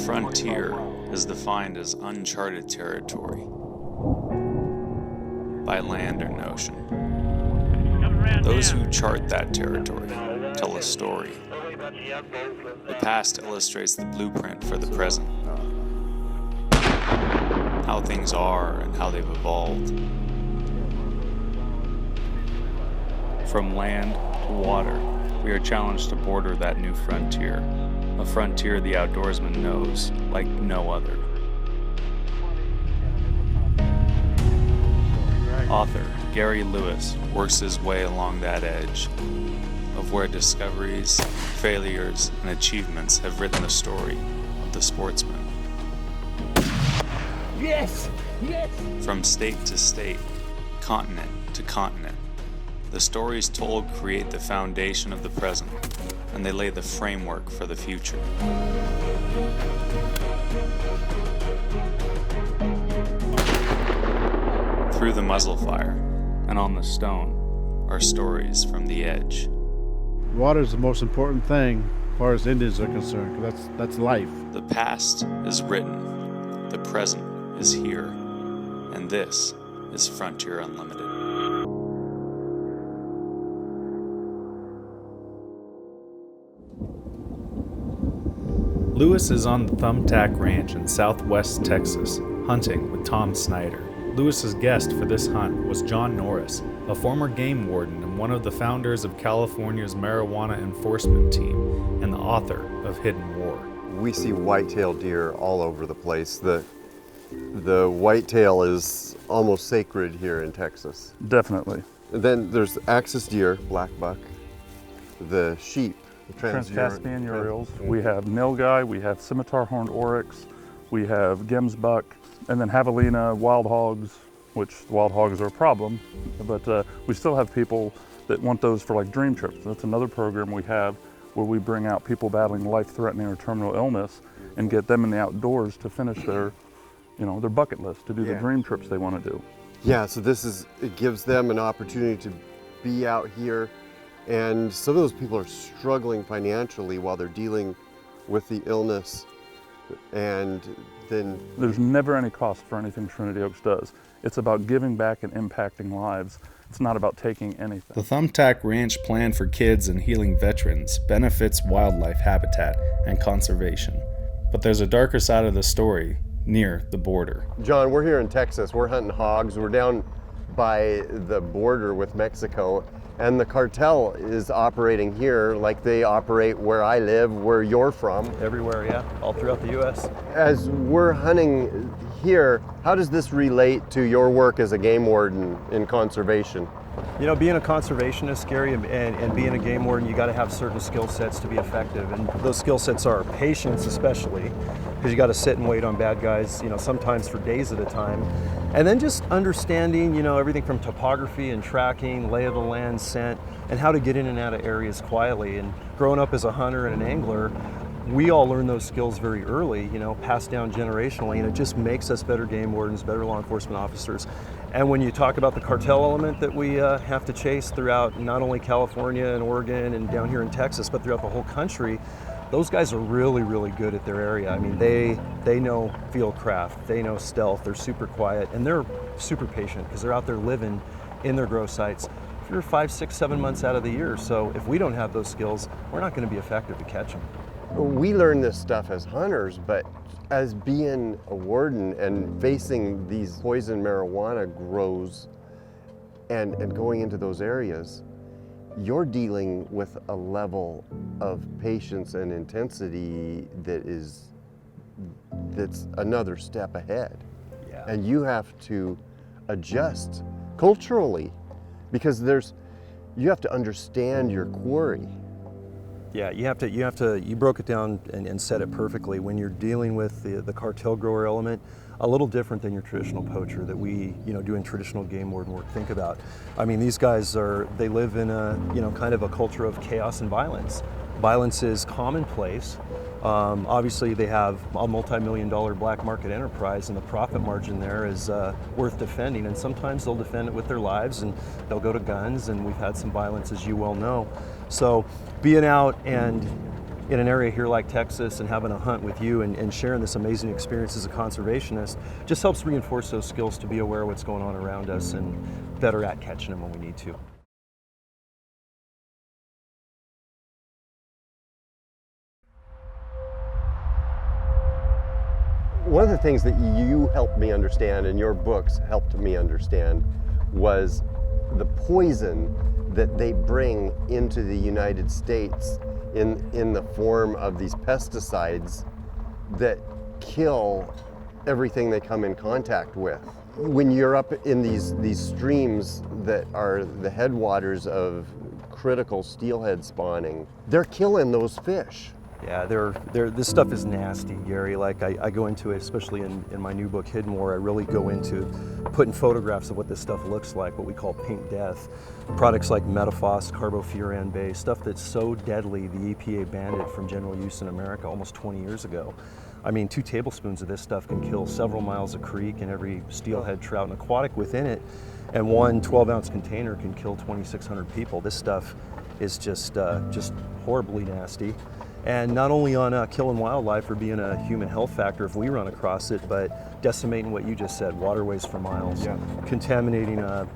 frontier is defined as uncharted territory by land or ocean. Those who chart that territory tell a story. The past illustrates the blueprint for the present, how things are and how they've evolved. From land to water, we are challenged to border that new frontier, a frontier the outdoorsman knows like no other. Author Gary Lewis works his way along that edge of where discoveries, failures, and achievements have written the story of the sportsman. Yes! Yes! From state to state, continent to continent, the stories told create the foundation of the present, and they lay the framework for the future. Through the muzzle fire and on the stone are stories from the edge. Water is the most important thing as far as Indians are concerned, 'cause that's life. The past is written, the present is here, and this is Frontier Unlimited. Lewis is on the Thumbtack Ranch in southwest Texas, hunting with Tom Snyder. Lewis's guest for this hunt was John Norris, a former game warden and one of the founders of California's marijuana enforcement team and the author of Hidden War. We see whitetail deer all over the place. The whitetail is almost sacred here in Texas. Definitely. And then there's axis deer, black buck, the sheep, the Trans-Caspian Urals. We have nilgai, we have scimitar horned oryx, we have gemsbuck, and then javelina, wild hogs, which wild hogs are a problem, but we still have people that want those for like dream trips. That's another program we have where we bring out people battling life-threatening or terminal illness and get them in the outdoors to finish their bucket list, to do the dream trips they want to do. Yeah, so it gives them an opportunity to be out here, and some of those people are struggling financially while they're dealing with the illness, and then there's never any cost for anything Trinity Oaks does. It's about giving back and impacting lives. It's not about taking anything. The Thumbtack Ranch Plan for Kids and Healing Veterans benefits wildlife habitat and conservation. But there's a darker side of the story near the border. John, we're here in Texas. We're hunting hogs. We're down by the border with Mexico, and the cartel is operating here like they operate where I live, where you're from. Everywhere, yeah, all throughout the U.S. As we're hunting here, how does this relate to your work as a game warden in conservation? You know, being a conservationist, Gary, and being a game warden, you got to have certain skill sets to be effective. And those skill sets are patience, especially, because you got to sit and wait on bad guys, sometimes for days at a time. And then just understanding, everything from topography and tracking, lay of the land, scent, and how to get in and out of areas quietly. And growing up as a hunter and an angler, we all learn those skills very early, passed down generationally, and it just makes us better game wardens, better law enforcement officers. And when you talk about the cartel element that we have to chase throughout not only California and Oregon and down here in Texas, but throughout the whole country, those guys are really, really good at their area. I mean, they know field craft, they know stealth, they're super quiet, and they're super patient because they're out there living in their grow sites for 5, 6, 7 months out of the year. So if we don't have those skills, we're not going to be effective to catch them. We learn this stuff as hunters, but as being a warden and facing these poison marijuana grows and going into those areas, you're dealing with a level of patience and intensity that's another step ahead. Yeah. And you have to adjust culturally because you have to understand your quarry. Yeah, you broke it down and said it perfectly. When you're dealing with the cartel grower element, a little different than your traditional poacher that we, doing traditional game warden work think about. I mean, these guys they live in a, kind of a culture of chaos and violence. Violence is commonplace. Obviously, they have a multi-million-dollar black market enterprise, and the profit margin there is worth defending. And sometimes they'll defend it with their lives, and they'll go to guns. And we've had some violence, as you well know. So, being out and in an area here like Texas and having a hunt with you and sharing this amazing experience as a conservationist just helps reinforce those skills to be aware of what's going on around us and better at catching them when we need to. One of the things that you helped me understand and your books helped me understand was the poison that they bring into the United States in the form of these pesticides that kill everything they come in contact with. When you're up in these streams that are the headwaters of critical steelhead spawning, they're killing those fish. Yeah, this stuff is nasty, Gary. Like I go into it, especially in my new book, Hidden War, I really go into putting photographs of what this stuff looks like, what we call pink death. Products like Metaphos, carbofuran base, stuff that's so deadly the EPA banned it from general use in America almost 20 years ago. I mean, 2 tablespoons of this stuff can kill several miles of creek and every steelhead, trout, and aquatic within it. And one 12-ounce container can kill 2,600 people. This stuff is just horribly nasty. And not only on killing wildlife or being a human health factor if we run across it, but decimating what you just said, waterways for miles, contaminating a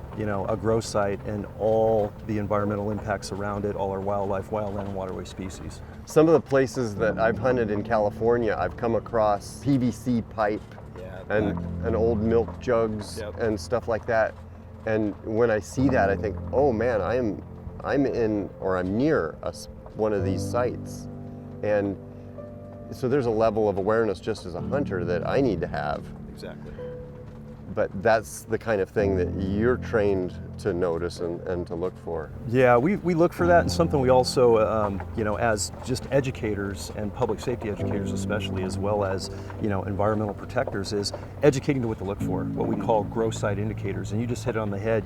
grow site and all the environmental impacts around it, all our wildlife, wildland, and waterway species. Some of the places that I've hunted in California, I've come across PVC pipe and old milk jugs and stuff like that. And when I see that, I think, oh man, I'm in or I'm near one of these sites. And so there's a level of awareness just as a hunter that I need to have. Exactly. But that's the kind of thing that you're trained to notice and to look for. Yeah, we look for that, and something we also, as just educators and public safety educators especially, as well as, environmental protectors, is educating to what to look for, what we call grow site indicators. And you just hit it on the head,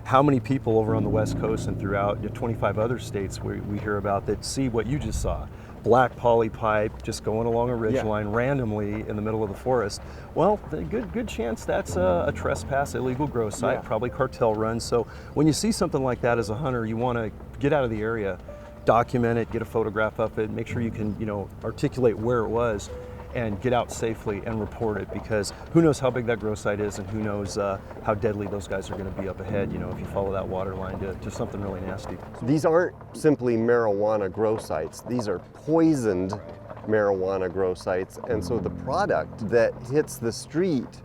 how many people over on the West Coast and throughout 25 other states we hear about that see what you just saw. Black poly pipe just going along a ridgeline randomly in the middle of the forest. Well, the good chance that's a trespass, illegal grow site, probably cartel run. So when you see something like that as a hunter, you want to get out of the area, document it, get a photograph of it, make sure you can articulate where it was, and get out safely and report it, because who knows how big that grow site is and who knows how deadly those guys are going to be up ahead, if you follow that water line to something really nasty. These aren't simply marijuana grow sites. These are poisoned marijuana grow sites. And so the product that hits the street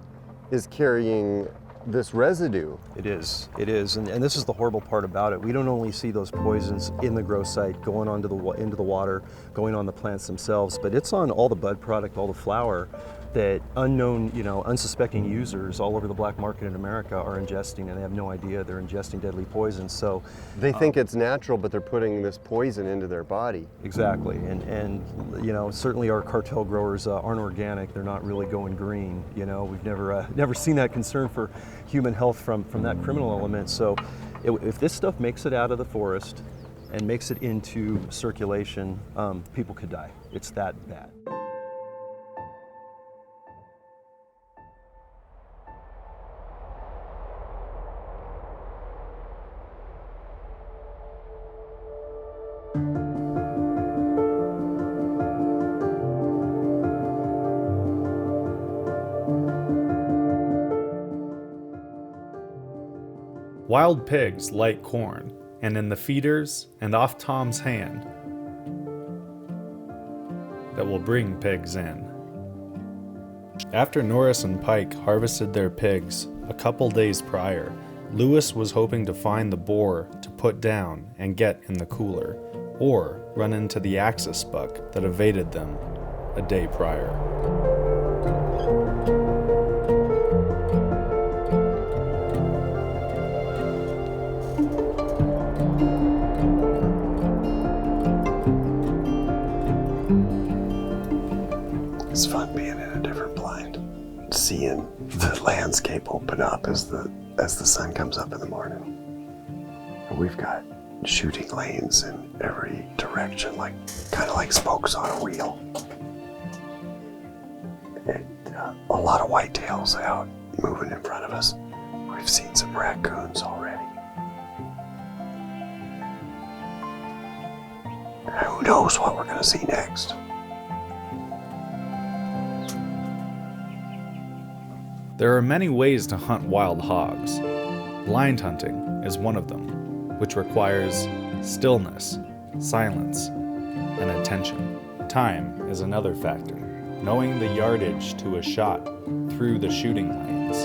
is carrying this residue. It is. And this is the horrible part about it. We don't only see those poisons in the grow site going into the water, going on the plants themselves, but it's on all the bud product, all the flower that unknown, unsuspecting users all over the black market in America are ingesting, and they have no idea they're ingesting deadly poisons. So they think it's natural, but they're putting this poison into their body. Exactly, and certainly our cartel growers aren't organic. They're not really going green. We've never seen that concern for human health from that criminal element. So if this stuff makes it out of the forest and makes it into circulation, people could die. It's that bad. Wild pigs like corn, and in the feeders and off Tom's hand that will bring pigs in. After Norris and Pike harvested their pigs a couple days prior, Lewis was hoping to find the boar to put down and get in the cooler, or run into the axis buck that evaded them a day prior. It's fun being in a different blind, seeing the landscape open up as the sun comes up in the morning. And we've got shooting lanes in every direction, kind of like spokes on a wheel. And a lot of whitetails out moving in front of us. We've seen some raccoons already. Who knows what we're going to see next? There are many ways to hunt wild hogs. Blind hunting is one of them, which requires stillness, silence, and attention. Time is another factor, knowing the yardage to a shot through the shooting lanes.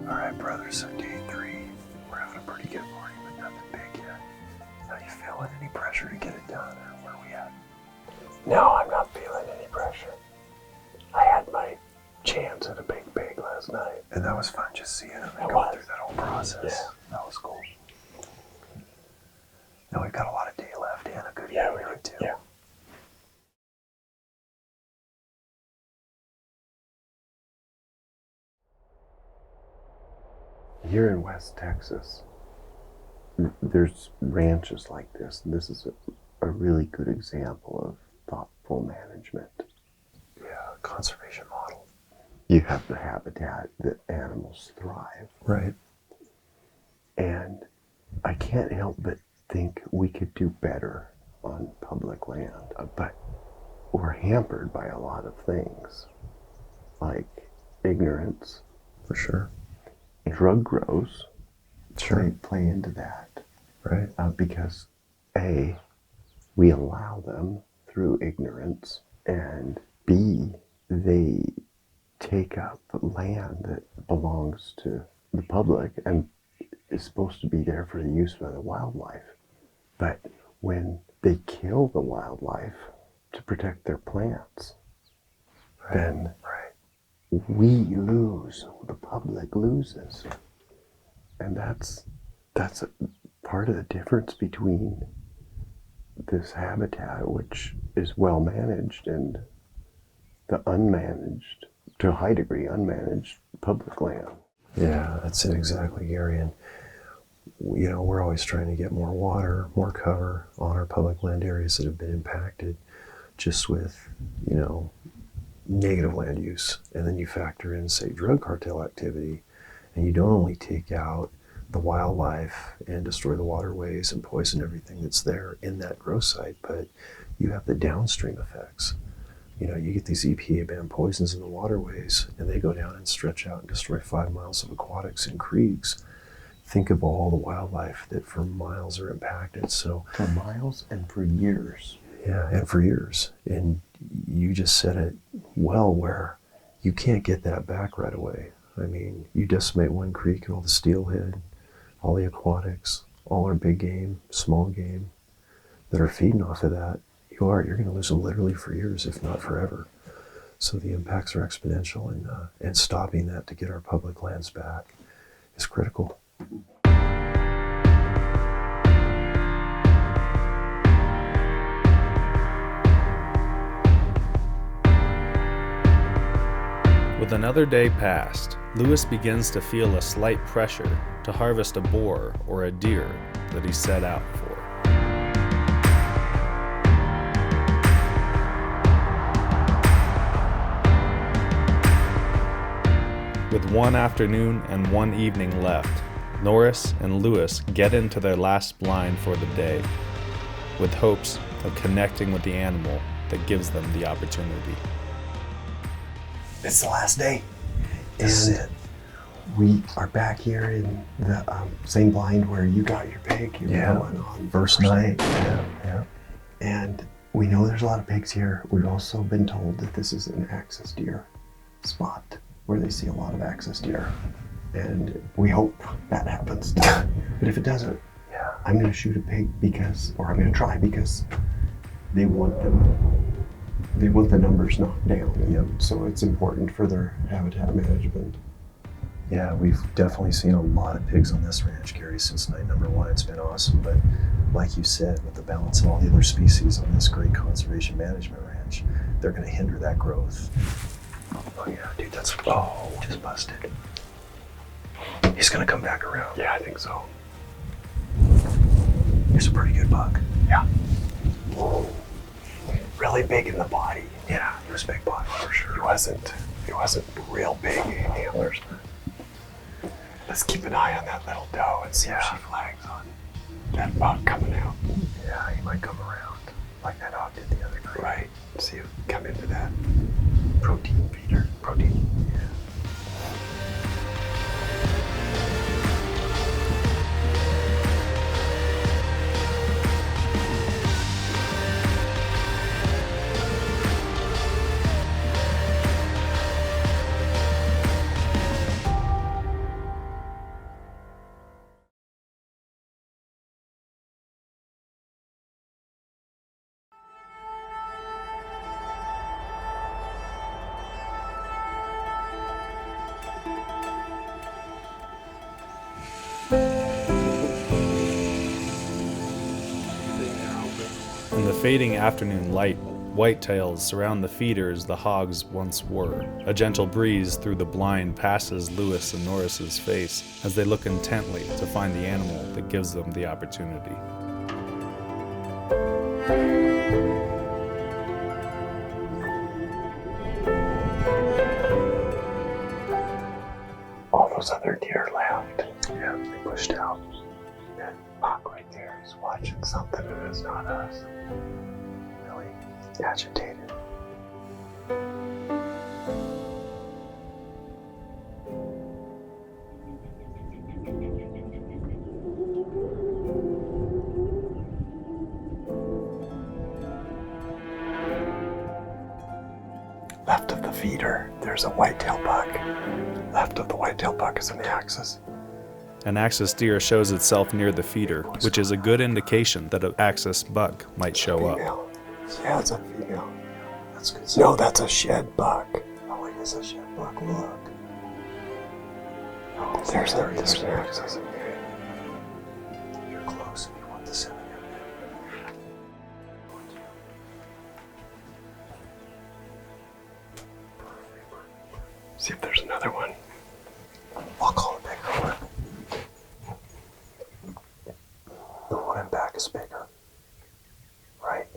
All right, brother, so day 3. We're having a pretty good morning, but nothing big yet. How you feeling? Any pressure to get it done, or where are we at? No, I'm not feeling any pressure. I had my chance at a big last night. And that was fun, just seeing them and going through that whole process. Yeah. That was cool. Now we've got a lot of day left and a good evening too. Yeah. Here in West Texas, there's ranches like this, and this is a really good example of thoughtful management. Yeah, conservation model. You have the habitat that animals thrive. Right. And I can't help but think we could do better on public land, but we're hampered by a lot of things, like ignorance. For sure. Drug grows. Sure. Play into that. Right. Because A, we allow them through ignorance, and B, they take up land that belongs to the public and is supposed to be there for the use by the wildlife. But when they kill the wildlife to protect their plants, then we lose, the public loses. And that's a part of the difference between this habitat, which is well managed, and the unmanaged, to a high degree, unmanaged public land. Yeah, that's it exactly, Gary. And you know, we're always trying to get more water, more cover on our public land areas that have been impacted just with, you know, negative land use. And then you factor in, say, drug cartel activity, and you don't only take out the wildlife and destroy the waterways and poison everything that's there in that grow site, but you have the downstream effects. You know, you get these EPA banned poisons in the waterways, and they go down and stretch out and destroy 5 miles of aquatics and creeks. Think of all the wildlife that for miles are impacted. So for miles and for years. Yeah, and for years. And you just said it well, where you can't get that back right away. I mean, you decimate one creek and all the steelhead, all the aquatics, all our big game, small game that are feeding off of that. You're going to lose them literally for years, if not forever. So the impacts are exponential, and stopping that to get our public lands back is critical. With another day past, Lewis begins to feel a slight pressure to harvest a boar or a deer that he set out for. With one afternoon and one evening left, Norris and Lewis get into their last blind for the day, with hopes of connecting with the animal that gives them the opportunity. It's the last day. This is it. We are back here in the same blind where you got your pig. You were going on first night. Yeah. And we know there's a lot of pigs here. We've also been told that this is an access deer spot where they see a lot of access deer. And we hope that happens. But if it doesn't, I'm going to shoot a pig I'm going to try because they want the numbers knocked down. Yep. So it's important for their habitat management. Yeah, we've definitely seen a lot of pigs on this ranch, Gary, since night number 1. It's been awesome. But like you said, with the balance of all the other species on this great conservation management ranch, they're going to hinder that growth. Oh yeah, dude, that's just busted. He's going to come back around. Yeah, I think so. He's a pretty good buck. Yeah. Whoa. Really big in the body. Yeah, he was big body for sure. He wasn't It wasn't real big antlers. Let's keep an eye on that little doe and see if she flags on that buck coming out. Yeah, he might come around like that dog did the other night. Right. See if come into that protein feeder. Protein. Yeah. In the fading afternoon light, whitetails surround the feeders the hogs once were. A gentle breeze through the blind passes Lewis and Norris's face as they look intently to find the animal that gives them the opportunity. All those other deer left. Yeah, they pushed out. That buck right there is watching something and it's not us. Really agitated. Left of the feeder, there's a whitetail buck. Left of the whitetail buck is an axis. An axis deer shows itself near the feeder, which is a good indication that an axis buck might show up. Female. Yeah, it's a female. That's good. No, that's a shed buck. Oh, it is a shed buck. Look. Oh, there's an axis. You're close if you want the center. See if there's another one. I'll call it bigger one. The one in back is bigger. Right?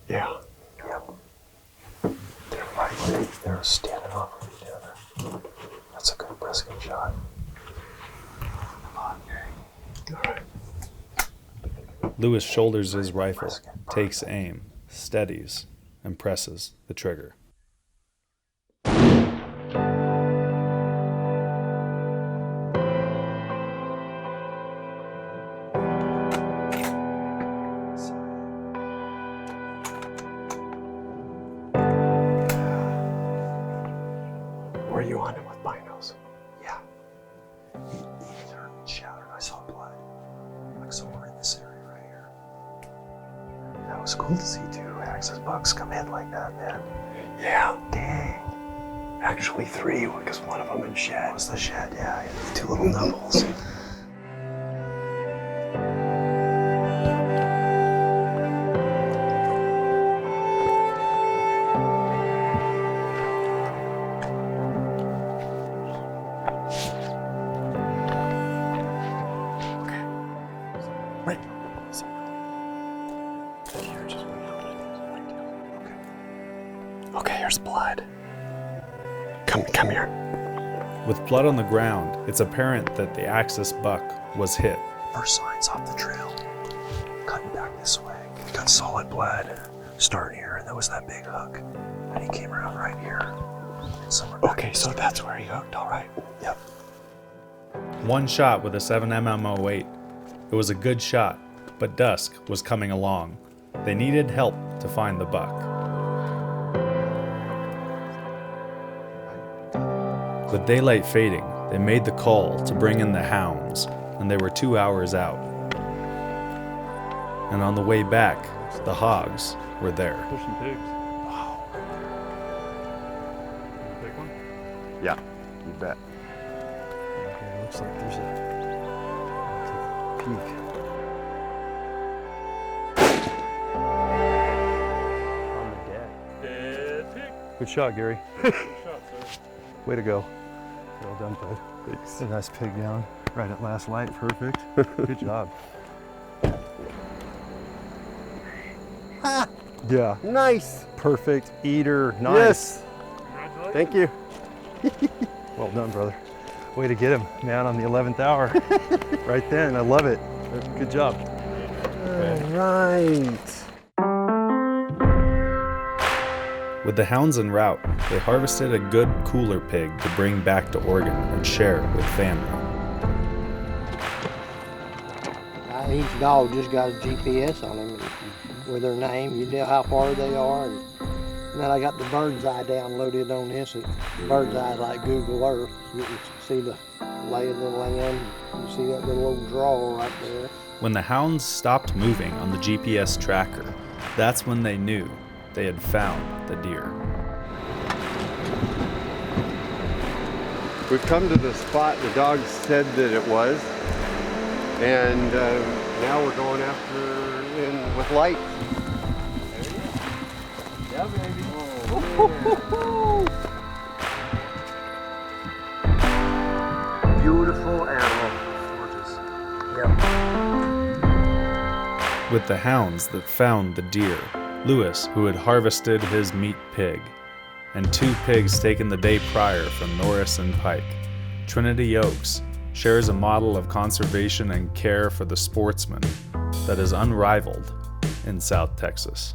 Yeah. Yep. They're right. They're standing on each other. That's a good brisket shot. Come on, Gary. All right. Lewis shoulders his rifle, takes aim, steadies, and presses the trigger. Were you on him with binos? Yeah. He turned and shouted, I saw blood. Like somewhere in this area right here. That was cool to see two axis bucks come in like that, man. Yeah. Dang. Actually three, because one of them in shed. Was the shed, yeah. Two little doubles. Right. Okay, here's blood. Come here. With blood on the ground, it's apparent that the axis buck was hit. First signs off the trail. Cutting back this way. Got solid blood. Starting here, and there was that big hook. And he came around right here. Okay, so that's where he hooked, all right. Yep. One shot with a 7mm 08. It was a good shot, but dusk was coming along. They needed help to find the buck. With daylight fading, they made the call to bring in the hounds, and they were 2 hours out. And on the way back, the hogs were there. Pushing pigs. Wow. Big one? Yeah, you bet. Okay, looks like there's a peek. On the deck. Dead pig. Good shot, Gary. Good shot, sir. Way to go. Well done, bud. Thanks. A nice pig down. Right at last light. Perfect. Good job. Ha! Yeah. Nice. Perfect. Eater. Nice. Yes. Congratulations. Thank you. Well done, brother. Way to get him, man, on the 11th hour. Right then, I love it. Good job. All right. With the hounds en route, they harvested a good cooler pig to bring back to Oregon and share with family. Each dog just got a GPS on him with their name. You know how far they are. And then I got the bird's eye downloaded on this. Bird's eye is like Google Earth. You can see the lay of the land. You see that little old draw right there. When the hounds stopped moving on the GPS tracker, that's when they knew they had found the deer. We've come to the spot the dogs said that it was, and now we're going after in with light. Yeah, baby. Oh, beautiful animal. Gorgeous. Yep. With the hounds that found the deer, Lewis, who had harvested his meat pig, and 2 pigs taken the day prior from Norris and Pike, Trinity Oaks shares a model of conservation and care for the sportsman that is unrivaled in South Texas.